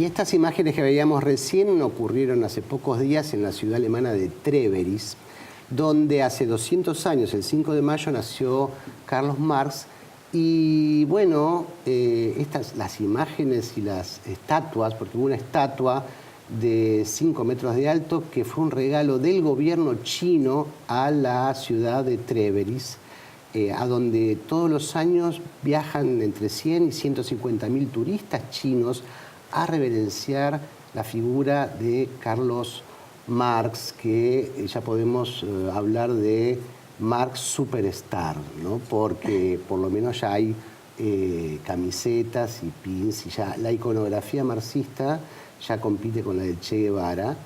estas imágenes que veíamos recién ocurrieron hace pocos días en la ciudad alemana de Treveris, donde hace 200 años, el 5 de mayo, nació Carlos Marx. Y bueno, las imágenes y las estatuas, porque hubo una estatua de 5 metros de alto que fue un regalo del gobierno chino a la ciudad de Treveris, a donde todos los años viajan entre 100 y 150.000 turistas chinos a reverenciar la figura de Carlos Marx, que ya podemos hablar de Marx Superstar, ¿no? Porque por lo menos ya hay camisetas y pins, y ya la iconografía marxista ya compite con la de Che Guevara,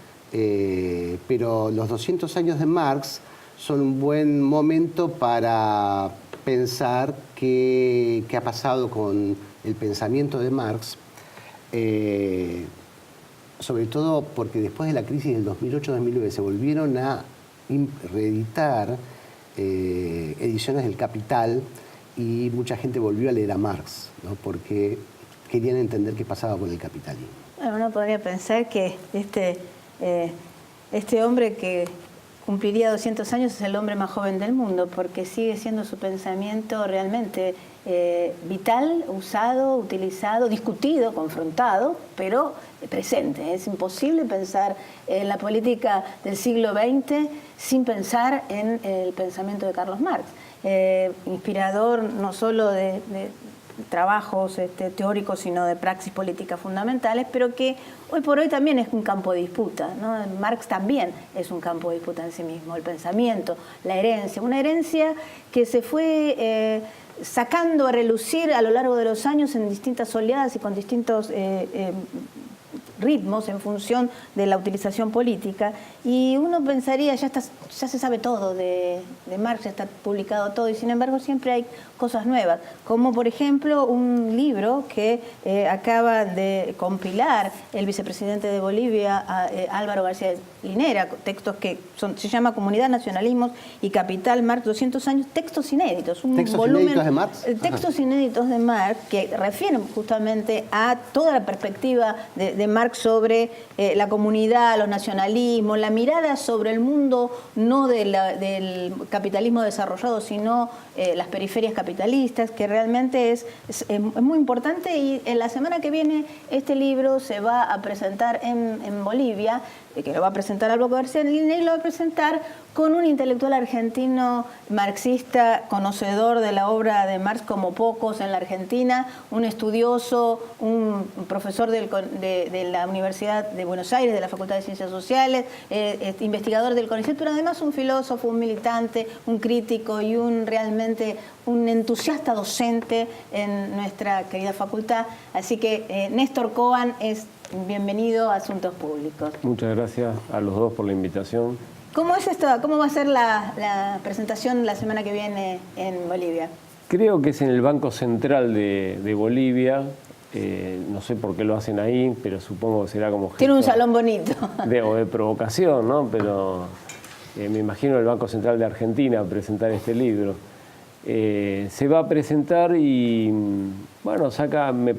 pero los 200 años de Marx son un buen momento para pensar qué ha pasado con el pensamiento de Marx, sobre todo porque después de la crisis del 2008-2009 se volvieron a reeditar ediciones del Capital y mucha gente volvió a leer a Marx, ¿no? Porque querían entender qué pasaba con el capitalismo. Bueno, uno podría pensar que este hombre que cumpliría 200 años es el hombre más joven del mundo, porque sigue siendo su pensamiento realmente vital, usado, utilizado, discutido, confrontado, pero presente. Es imposible pensar en la política del siglo XX sin pensar en el pensamiento de Carlos Marx. Inspirador no solo de trabajos teóricos, sino de praxis políticas fundamentales, pero que hoy por hoy también es un campo de disputa, ¿no? Marx también es un campo de disputa en sí mismo, el pensamiento, la herencia, una herencia que se fue sacando a relucir a lo largo de los años en distintas oleadas y con distintos ritmos en función de la utilización política, y uno pensaría, ya se sabe todo de Marx, ya está publicado todo, y sin embargo siempre hay cosas nuevas, como por ejemplo un libro que acaba de compilar el vicepresidente de Bolivia, Álvaro García Linera, textos que se llama Comunidad, Nacionalismos y Capital, Marx 200 años, textos inéditos, un ¿Textos volumen, inéditos de Marx? Textos inéditos de Marx que refieren justamente a toda la perspectiva de Marx sobre la comunidad, los nacionalismos, la mirada sobre el mundo no del capitalismo desarrollado, sino las periferias capitalistas, que realmente es muy importante. Y en la semana que viene este libro se va a presentar en Bolivia, que lo va a presentar Álvaro García Linera, y lo va a presentar con un intelectual argentino marxista, conocedor de la obra de Marx como pocos en la Argentina, un estudioso, un profesor de la Universidad de Buenos Aires, de la Facultad de Ciencias Sociales, investigador del CONICET, pero además un filósofo, un militante, un crítico y realmente un entusiasta docente en nuestra querida facultad. Así que Néstor Cohen es bienvenido a Asuntos Públicos. Muchas gracias a los dos por la invitación. ¿Cómo es esto? ¿Cómo va a ser la presentación la semana que viene en Bolivia? Creo que es en el Banco Central de Bolivia. No sé por qué lo hacen ahí, pero supongo que será como gesto... Tiene un salón bonito. O de provocación, ¿no? Pero me imagino el Banco Central de Argentina presentar este libro. Se va a presentar y, bueno,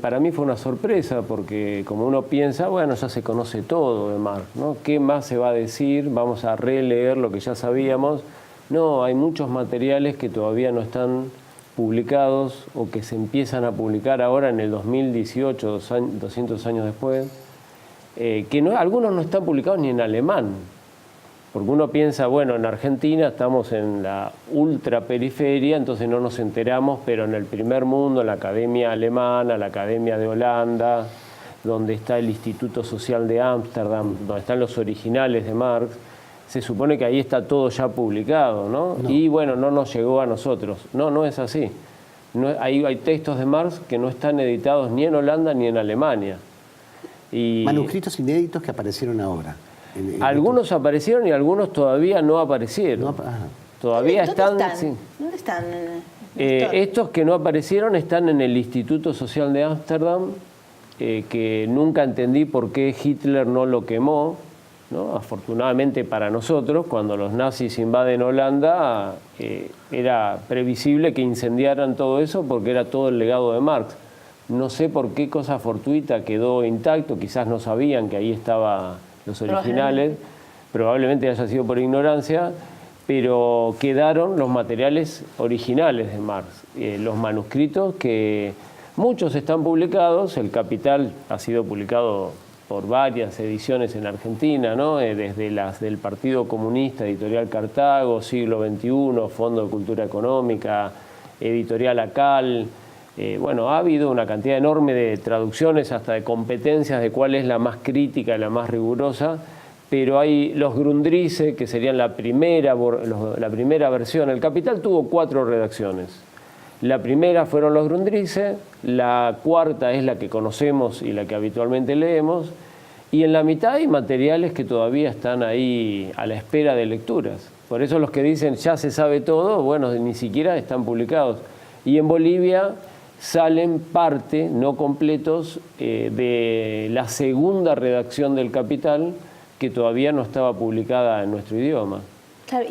para mí fue una sorpresa, porque como uno piensa, bueno, ya se conoce todo de Marx, ¿no? ¿Qué más se va a decir? Vamos a releer lo que ya sabíamos. No, hay muchos materiales que todavía no están publicados o que se empiezan a publicar ahora en el 2018, 200 años después, que algunos no están publicados ni en alemán. Porque uno piensa, bueno, en Argentina estamos en la ultraperiferia, entonces no nos enteramos, pero en el primer mundo, en la Academia Alemana, la Academia de Holanda, donde está el Instituto Social de Ámsterdam, donde están los originales de Marx, se supone que ahí está todo ya publicado, ¿no? Y bueno, no nos llegó a nosotros. No es así. Hay textos de Marx que no están editados ni en Holanda ni en Alemania. Manuscritos inéditos que aparecieron ahora. Algunos aparecieron y algunos todavía no aparecieron. Todavía están. Sí. ¿Dónde están? Estos que no aparecieron están en el Instituto Social de Ámsterdam, que nunca entendí por qué Hitler no lo quemó, ¿no? Afortunadamente para nosotros, cuando los nazis invaden Holanda, era previsible que incendiaran todo eso porque era todo el legado de Marx. no sé por qué cosa fortuita quedó intacto, quizás no sabían que ahí estaban los originales, probablemente haya sido por ignorancia, pero quedaron los materiales originales de Marx, los manuscritos que muchos están publicados. El Capital ha sido publicado por varias ediciones en Argentina, ¿no? Desde las del Partido Comunista, Editorial Cartago, Siglo XXI, Fondo de Cultura Económica, Editorial ACAL. Bueno, ha habido una cantidad enorme de traducciones, hasta de competencias de cuál es la más crítica y la más rigurosa, pero hay los Grundrisse, que serían la primera versión. El Capital tuvo 4 redacciones. La primera fueron los Grundrisse, la cuarta es la que conocemos y la que habitualmente leemos, y en la mitad hay materiales que todavía están ahí a la espera de lecturas. Por eso los que dicen ya se sabe todo, bueno, ni siquiera están publicados. Y en Bolivia salen parte, no completos, de la segunda redacción del Capital, que todavía no estaba publicada en nuestro idioma. Claro,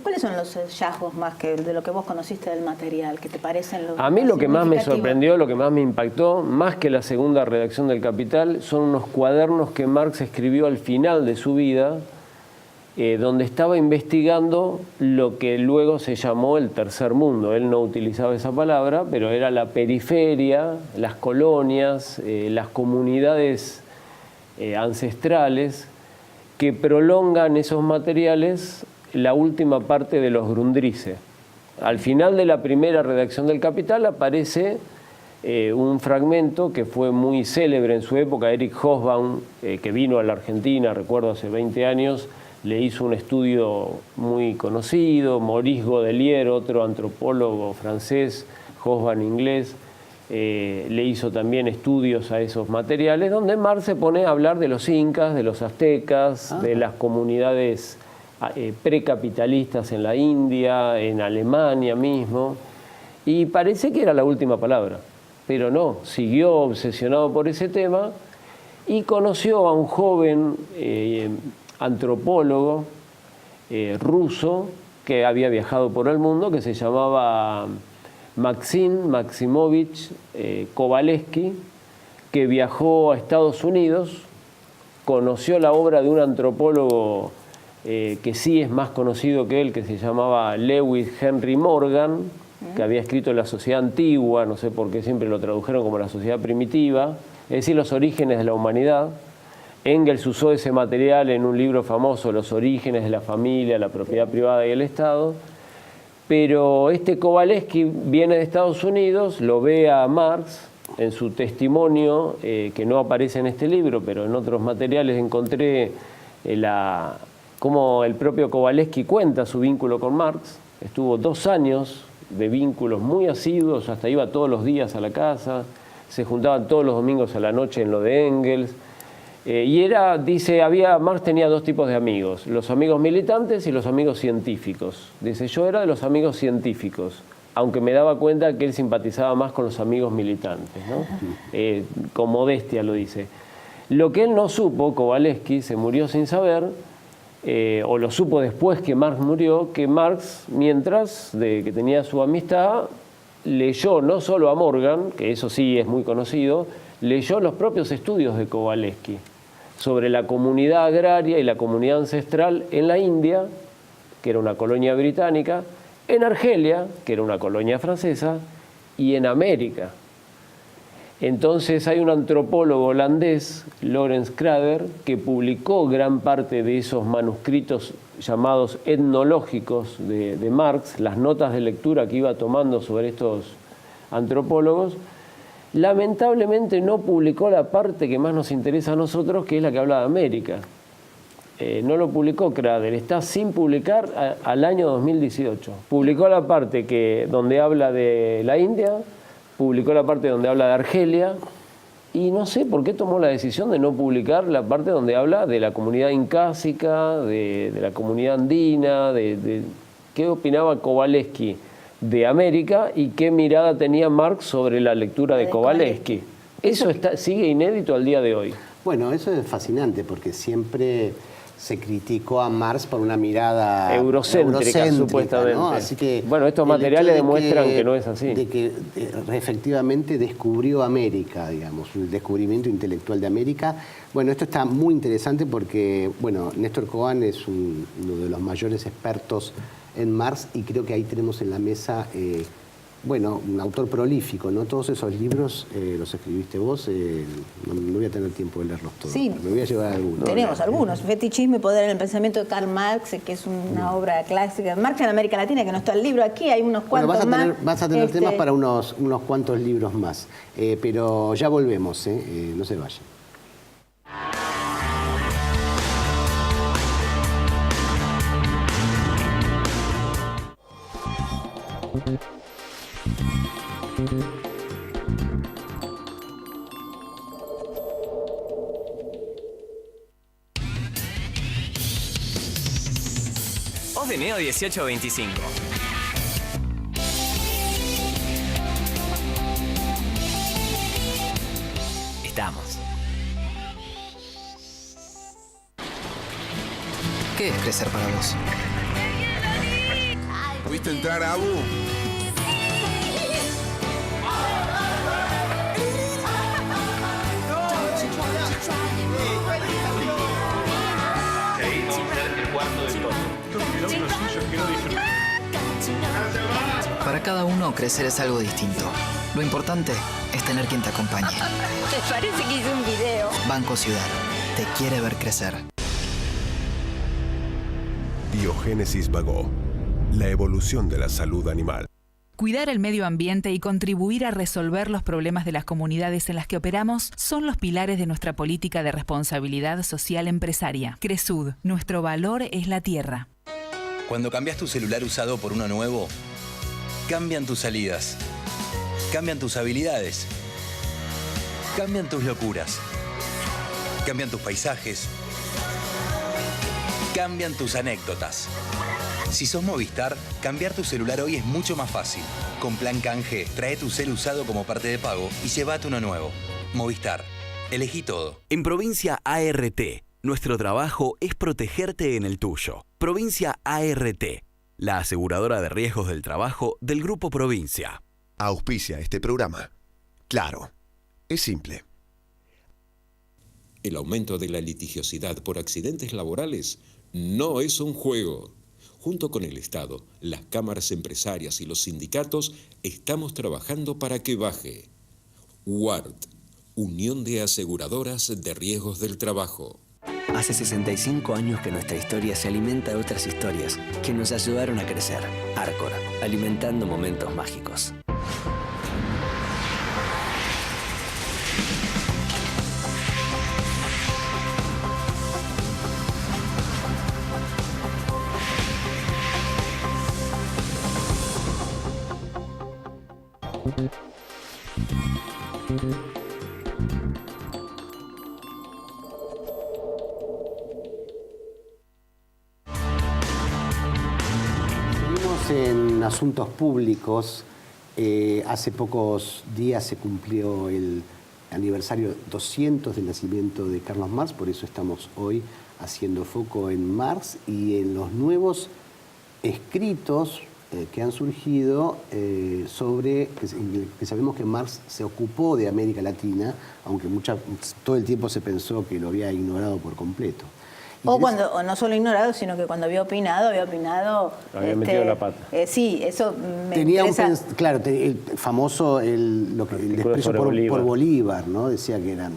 ¿cuáles son los hallazgos más que de lo que vos conociste del material? ¿Qué te parecen los A mí lo que más me significativos? sorprendió, lo que más me impactó, más que la segunda redacción del Capital, son unos cuadernos que Marx escribió al final de su vida, donde estaba investigando lo que luego se llamó el tercer mundo. Él no utilizaba esa palabra, pero era la periferia, las colonias, las comunidades ancestrales, que prolongan esos materiales la última parte de los Grundrisse. Al final de la primera redacción del Capital aparece un fragmento que fue muy célebre en su época. Erich Hobsbawm, que vino a la Argentina, recuerdo, hace 20 años, le hizo un estudio muy conocido. Maurice Godelier, otro antropólogo francés, Hobsbawm inglés, le hizo también estudios a esos materiales, donde Marx se pone a hablar de los incas, de los aztecas, de las comunidades precapitalistas en la India, en Alemania mismo, y parece que era la última palabra, pero no, siguió obsesionado por ese tema y conoció a un joven antropólogo ruso que había viajado por el mundo, que se llamaba Maxim Maximovich Kovalevsky, que viajó a Estados Unidos, conoció la obra de un antropólogo que sí es más conocido que él, que se llamaba Lewis Henry Morgan, que había escrito La Sociedad Antigua, no sé por qué siempre lo tradujeron como La Sociedad Primitiva, es decir, los orígenes de la humanidad. Engels usó ese material en un libro famoso, Los orígenes de la familia, la propiedad privada y el Estado. Pero este Kovalevsky viene de Estados Unidos, lo ve a Marx en su testimonio, que no aparece en este libro, pero en otros materiales encontré cómo el propio Kovalevsky cuenta su vínculo con Marx. Estuvo 2 años de vínculos muy asiduos, hasta iba todos los días a la casa, se juntaban todos los domingos a la noche en lo de Engels. Dice, Marx tenía 2 tipos de amigos, los amigos militantes y los amigos científicos. Dice, yo era de los amigos científicos, aunque me daba cuenta que él simpatizaba más con los amigos militantes, ¿no? Con modestia lo dice. Lo que él no supo, Kovalevsky se murió sin saber, o lo supo después que Marx murió, que Marx, mientras que tenía su amistad, leyó no solo a Morgan, que eso sí es muy conocido, leyó los propios estudios de Kovalevsky sobre la comunidad agraria y la comunidad ancestral en la India, que era una colonia británica, en Argelia, que era una colonia francesa, y en América. Entonces hay un antropólogo holandés, Lawrence Crader, que publicó gran parte de esos manuscritos llamados etnológicos de Marx, las notas de lectura que iba tomando sobre estos antropólogos. Lamentablemente no publicó la parte que más nos interesa a nosotros, que es la que habla de América. No lo publicó Crader, está sin publicar al año 2018. Publicó la parte donde habla de la India, publicó la parte donde habla de Argelia, y no sé por qué tomó la decisión de no publicar la parte donde habla de la comunidad incásica, de la comunidad andina, de qué opinaba Kovalevsky de América y qué mirada tenía Marx sobre la lectura de Kovalevsky. Eso sigue inédito al día de hoy. Bueno, eso es fascinante porque siempre se criticó a Marx por una mirada eurocéntrica, supuestamente. ¿no? Así que bueno, estos materiales demuestran que no es así. De que efectivamente descubrió América, digamos, un descubrimiento intelectual de América. Bueno, esto está muy interesante porque, bueno, Néstor Cohen es uno de los mayores expertos en Marx y creo que ahí tenemos en la mesa, bueno, un autor prolífico, ¿no? Todos esos libros los escribiste vos, no voy a tener tiempo de leerlos todos. Sí, me voy a llevar algunos. Tenemos algunos. Fetichismo y poder en el pensamiento de Karl Marx, que es una obra clásica. Marx en América Latina, que no está el libro aquí, hay unos cuantos más. Vas a tener temas para unos cuantos libros más, pero ya volvemos, no se vayan. Voz de Neo 1825. Estamos. ¿Qué es crecer para vos? ¿Pudiste entrar, Abu? Para cada uno, crecer es algo distinto. Lo importante es tener quien te acompañe. Me parece que hice un video. Banco Ciudad. Te quiere ver crecer. Biogénesis Vagó. La evolución de la salud animal. Cuidar el medio ambiente y contribuir a resolver los problemas de las comunidades en las que operamos son los pilares de nuestra política de responsabilidad social empresaria. Cresud, nuestro valor es la tierra. Cuando cambias tu celular usado por uno nuevo, cambian tus salidas, cambian tus habilidades, cambian tus locuras, cambian tus paisajes, cambian tus anécdotas. Si sos Movistar, cambiar tu celular hoy es mucho más fácil. Con Plan Canje, trae tu cel usado como parte de pago y llévate uno nuevo. Movistar, elegí todo. En Provincia ART, nuestro trabajo es protegerte en el tuyo. Provincia ART, la aseguradora de riesgos del trabajo del Grupo Provincia. Auspicia este programa. Claro, es simple. El aumento de la litigiosidad por accidentes laborales no es un juego. Junto con el Estado, las cámaras empresarias y los sindicatos estamos trabajando para que baje. UART, Unión de Aseguradoras de Riesgos del Trabajo. Hace 65 años que nuestra historia se alimenta de otras historias que nos ayudaron a crecer. Arcor, alimentando momentos mágicos. Seguimos en asuntos públicos. Hace pocos días se cumplió el aniversario 200 del nacimiento de Carlos Marx, por eso estamos hoy haciendo foco en Marx y en los nuevos escritos que han surgido sobre, que sabemos que Marx se ocupó de América Latina, aunque todo el tiempo se pensó que lo había ignorado por completo. O no solo ignorado, sino que cuando había opinado... Había metido la pata. Sí, eso me tenía interesa. Claro, el famoso, el desprecio por Bolívar, ¿no? Decía que era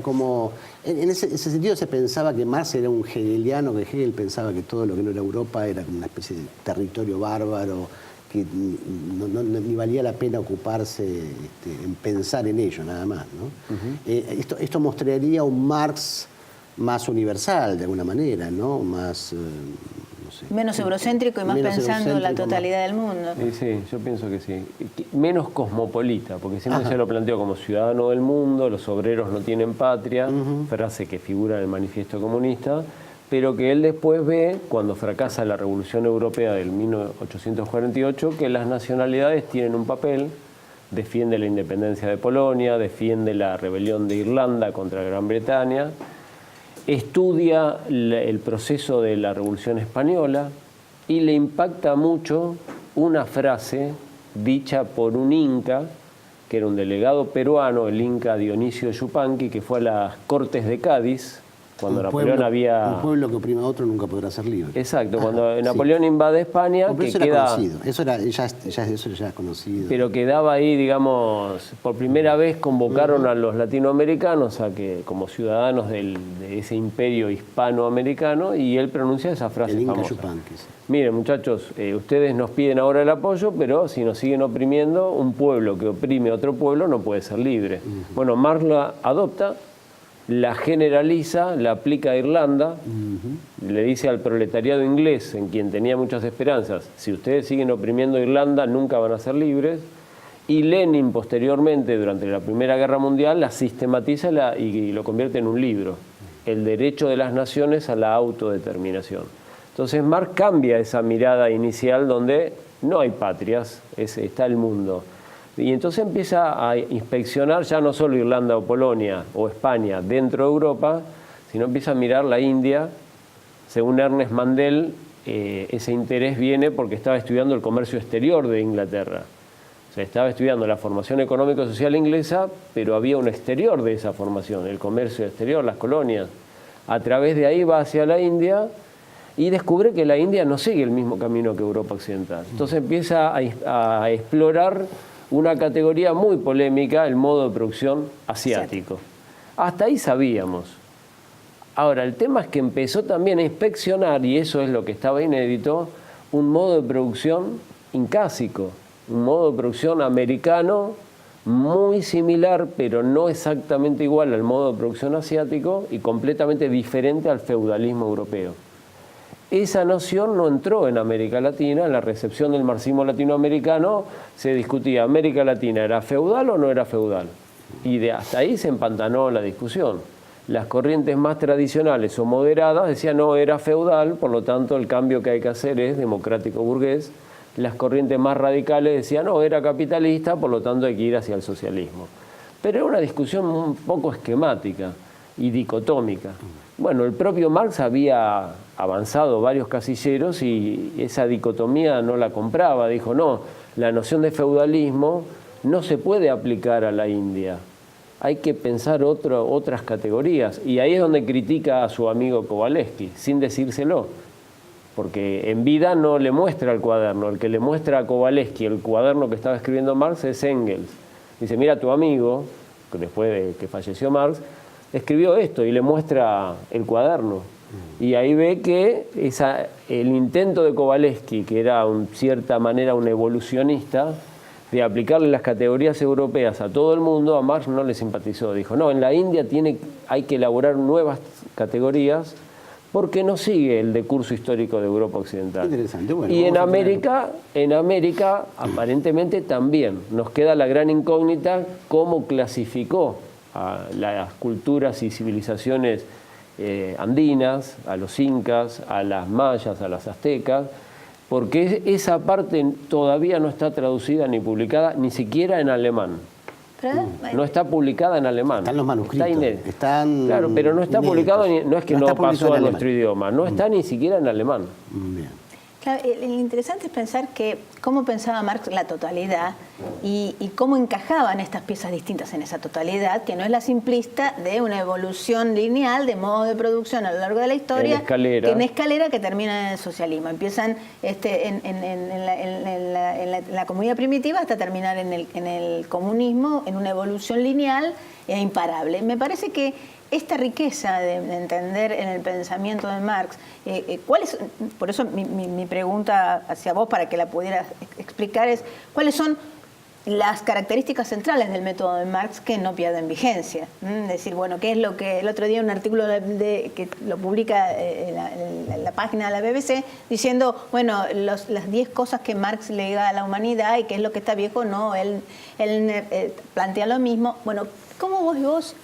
como... En ese sentido se pensaba que Marx era un hegeliano, que Hegel pensaba que todo lo que no era Europa era como una especie de territorio bárbaro, que ni valía la pena ocuparse en pensar en ello, nada más, ¿no? Esto mostraría un Marx más universal, de alguna manera, ¿no? Más, no sé. Menos eurocéntrico y más pensando en la totalidad del mundo. Sí, yo pienso que sí. Menos cosmopolita, porque siempre se lo planteó como ciudadano del mundo, los obreros no tienen patria, frase que figura en el Manifiesto Comunista, pero que él después ve, cuando fracasa la Revolución Europea del 1848, que las nacionalidades tienen un papel, defiende la independencia de Polonia, defiende la rebelión de Irlanda contra Gran Bretaña, estudia el proceso de la Revolución Española y le impacta mucho una frase dicha por un inca, que era un delegado peruano, el inca Dionisio Yupanqui, que fue a las Cortes de Cádiz, cuando Napoleón había... Un pueblo que oprime a otro nunca podrá ser libre. Exacto, cuando Napoleón invade España, pero que eso queda... era conocido, eso ya es conocido. Pero quedaba ahí, digamos, por primera vez convocaron a los latinoamericanos a que, como ciudadanos de ese imperio hispanoamericano, y él pronuncia esa frase el Inca famosa. Yupanqui, sí. Miren, muchachos, ustedes nos piden ahora el apoyo, pero si nos siguen oprimiendo, un pueblo que oprime a otro pueblo no puede ser libre. Bueno, Marx la adopta, la generaliza, la aplica a Irlanda, le dice al proletariado inglés, en quien tenía muchas esperanzas, si ustedes siguen oprimiendo a Irlanda, nunca van a ser libres. Y Lenin, posteriormente, durante la Primera Guerra Mundial, la sistematiza y lo convierte en un libro, El derecho de las naciones a la autodeterminación. Entonces Marx cambia esa mirada inicial donde no hay patrias, está el mundo. Y entonces empieza a inspeccionar ya no solo Irlanda o Polonia o España dentro de Europa, sino empieza a mirar la India. Según Ernest Mandel, ese interés viene porque estaba estudiando el comercio exterior de Inglaterra. O sea, estaba estudiando la formación económico-social inglesa, pero había un exterior de esa formación, el comercio exterior, las colonias. A través de ahí va hacia la India y descubre que la India no sigue el mismo camino que Europa Occidental. Entonces empieza a explorar una categoría muy polémica, el modo de producción asiático. Hasta ahí sabíamos. Ahora, el tema es que empezó también a inspeccionar, y eso es lo que estaba inédito, un modo de producción incásico, un modo de producción americano muy similar, pero no exactamente igual al modo de producción asiático y completamente diferente al feudalismo europeo. Esa noción no entró en América Latina. En la recepción del marxismo latinoamericano se discutía, ¿América Latina era feudal o no era feudal? Y hasta ahí se empantanó la discusión. Las corrientes más tradicionales o moderadas decían no, era feudal, por lo tanto el cambio que hay que hacer es democrático burgués. Las corrientes más radicales decían no, era capitalista, por lo tanto hay que ir hacia el socialismo. Pero era una discusión un poco esquemática y dicotómica. Bueno, el propio Marx había avanzado varios casilleros y esa dicotomía no la compraba. Dijo, no, la noción de feudalismo no se puede aplicar a la India. Hay que pensar otras categorías. Y ahí es donde critica a su amigo Kowalewski, sin decírselo. Porque en vida no le muestra el cuaderno. El que le muestra a Kowalewski el cuaderno que estaba escribiendo Marx es Engels. Dice, mira, tu amigo, después de que falleció Marx, escribió esto y le muestra el cuaderno. Y ahí ve que el intento de Kowalewski, que era en cierta manera un evolucionista, de aplicarle las categorías europeas a todo el mundo, a Marx no le simpatizó. Dijo, no, en la India hay que elaborar nuevas categorías porque no sigue el decurso histórico de Europa Occidental. Interesante. Bueno, y en América aparentemente también nos queda la gran incógnita cómo clasificó a las culturas y civilizaciones andinas, a los incas, a las mayas, a las aztecas, porque esa parte todavía no está traducida ni publicada, ni siquiera en alemán. No está publicada en alemán. Están los manuscritos. Claro, pero no está publicado, no es que no pasó a nuestro idioma, no está ni siquiera en alemán. Bien. Claro, lo interesante es pensar que cómo pensaba Marx la totalidad y cómo encajaban estas piezas distintas en esa totalidad, que no es la simplista de una evolución lineal de modo de producción a lo largo de la historia, en escalera que termina en el socialismo. Empiezan en la comunidad primitiva hasta terminar en el comunismo, en una evolución lineal e imparable. Me parece que esta riqueza de entender en el pensamiento de Marx, por eso mi pregunta hacia vos, para que la pudieras explicar, es ¿cuáles son las características centrales del método de Marx que no pierden vigencia? Es decir, bueno, ¿qué es lo que el otro día un artículo que lo publica en la página de la BBC diciendo, bueno, las 10 cosas que Marx lega a la humanidad y qué es lo que está viejo? No, él plantea lo mismo. Bueno, ¿cómo vos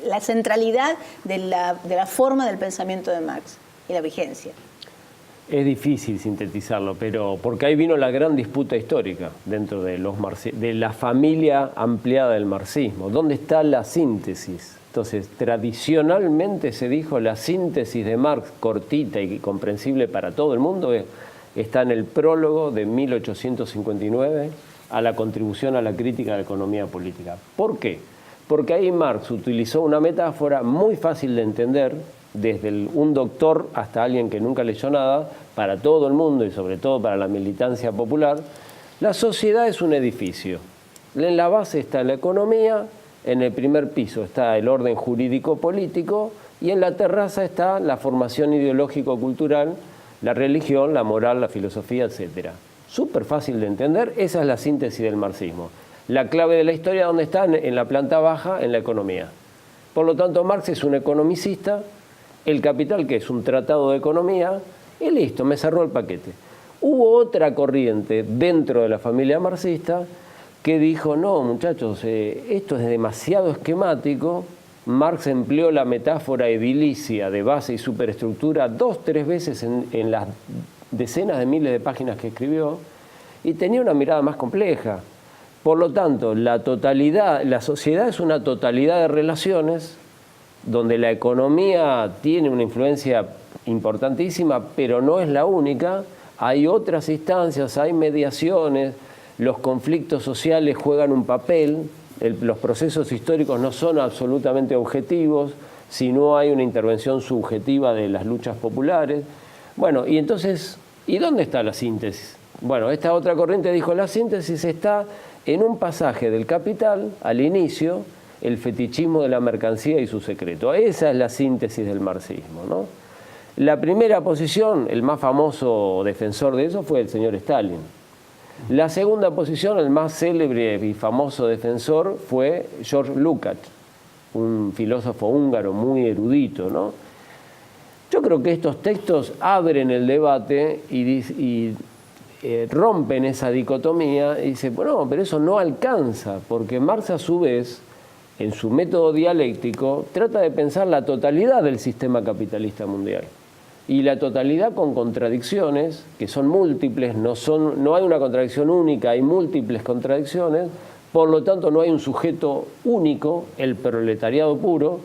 la centralidad de la forma del pensamiento de Marx y la vigencia? Es difícil sintetizarlo, pero porque ahí vino la gran disputa histórica dentro de la familia ampliada del marxismo. ¿Dónde está la síntesis? Entonces, tradicionalmente se dijo la síntesis de Marx, cortita y comprensible para todo el mundo, está en el prólogo de 1859 a la contribución a la crítica de la economía política. ¿Por qué? Porque ahí Marx utilizó una metáfora muy fácil de entender, desde un doctor hasta alguien que nunca leyó nada, para todo el mundo y sobre todo para la militancia popular. La sociedad es un edificio. En la base está la economía, en el primer piso está el orden jurídico-político y en la terraza está la formación ideológico-cultural, la religión, la moral, la filosofía, etc. Súper fácil de entender, esa es la síntesis del marxismo. La clave de la historia, ¿dónde está? En la planta baja, en la economía. Por lo tanto, Marx es un economicista, El Capital, que es un tratado de economía, y listo, me cerró el paquete. Hubo otra corriente dentro de la familia marxista que dijo, no, muchachos, esto es demasiado esquemático. Marx empleó la metáfora edilicia de base y superestructura 2-3 veces en las decenas de miles de páginas que escribió, y tenía una mirada más compleja. Por lo tanto, la sociedad es una totalidad de relaciones donde la economía tiene una influencia importantísima, pero no es la única. Hay otras instancias, hay mediaciones, los conflictos sociales juegan un papel, los procesos históricos no son absolutamente objetivos, si no hay una intervención subjetiva de las luchas populares. Bueno, y entonces, ¿y dónde está la síntesis? Bueno, esta otra corriente dijo, la síntesis está en un pasaje del Capital, al inicio, el fetichismo de la mercancía y su secreto. Esa es la síntesis del marxismo, ¿no? La primera posición, el más famoso defensor de eso, fue el señor Stalin. La segunda posición, el más célebre y famoso defensor, fue George Lukács, un filósofo húngaro muy erudito, ¿no? Yo creo que estos textos abren el debate y rompen esa dicotomía y dicen, bueno, pero eso no alcanza, porque Marx a su vez, en su método dialéctico, trata de pensar la totalidad del sistema capitalista mundial. Y la totalidad con contradicciones, que son múltiples, no hay una contradicción única, hay múltiples contradicciones, por lo tanto no hay un sujeto único, el proletariado puro,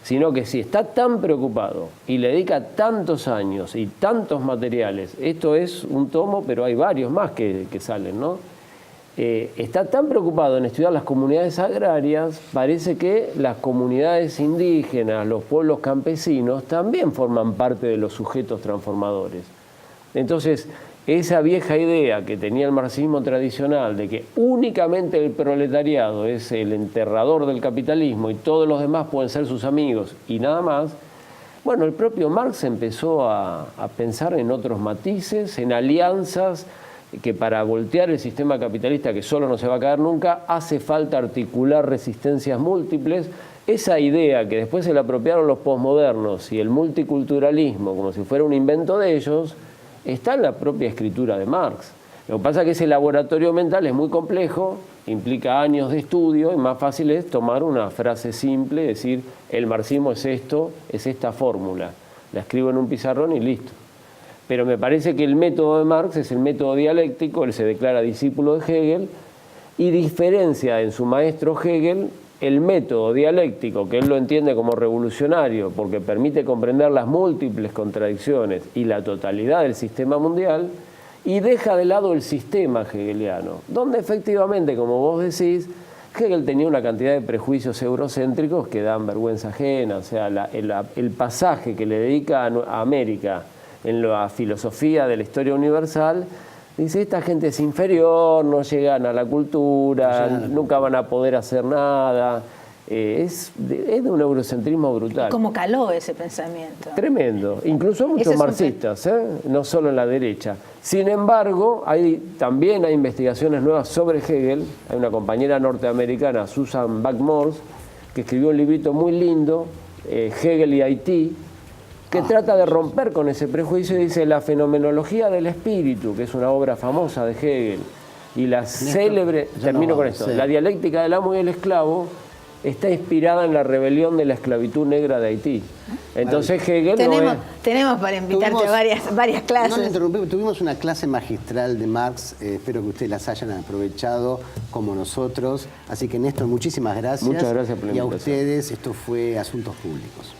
sino que si está tan preocupado y le dedica tantos años y tantos materiales, esto es un tomo, pero hay varios más que salen, ¿no? Está tan preocupado en estudiar las comunidades agrarias, parece que las comunidades indígenas, los pueblos campesinos, también forman parte de los sujetos transformadores. Entonces, esa vieja idea que tenía el marxismo tradicional de que únicamente el proletariado es el enterrador del capitalismo y todos los demás pueden ser sus amigos y nada más, bueno, el propio Marx empezó a pensar en otros matices, en alianzas, que para voltear el sistema capitalista, que solo no se va a caer nunca, hace falta articular resistencias múltiples. Esa idea que después se la apropiaron los posmodernos y el multiculturalismo, como si fuera un invento de ellos, está en la propia escritura de Marx. Lo que pasa es que ese laboratorio mental es muy complejo, implica años de estudio, y más fácil es tomar una frase simple, decir, el marxismo es esto, es esta fórmula. La escribo en un pizarrón y listo. Pero me parece que el método de Marx es el método dialéctico, él se declara discípulo de Hegel, y diferencia en su maestro Hegel el método dialéctico, que él lo entiende como revolucionario, porque permite comprender las múltiples contradicciones y la totalidad del sistema mundial, y deja de lado el sistema hegeliano, donde efectivamente, como vos decís, Hegel tenía una cantidad de prejuicios eurocéntricos que dan vergüenza ajena. O sea, el pasaje que le dedica a América en la filosofía de la historia universal, dice, esta gente es inferior, no llegan a la cultura, nunca van a poder hacer nada. Es de un eurocentrismo brutal. ¿Cómo caló ese pensamiento? Tremendo. Incluso muchos marxistas, no solo en la derecha. Sin embargo, también hay investigaciones nuevas sobre Hegel. Hay una compañera norteamericana, Susan Buck-Morss, que escribió un librito muy lindo, Hegel y Haití, que trata de romper con ese prejuicio y dice la fenomenología del espíritu, que es una obra famosa de Hegel, y la célebre, termino con esto, la dialéctica del amo y el esclavo, está inspirada en la rebelión de la esclavitud negra de Haití. Entonces Hegel tenemos para invitarte a varias clases. No le interrumpimos, tuvimos una clase magistral de Marx, espero que ustedes las hayan aprovechado como nosotros. Así que Néstor, muchísimas gracias. Muchas gracias por la invitación. Y a ustedes, esto fue Asuntos Públicos.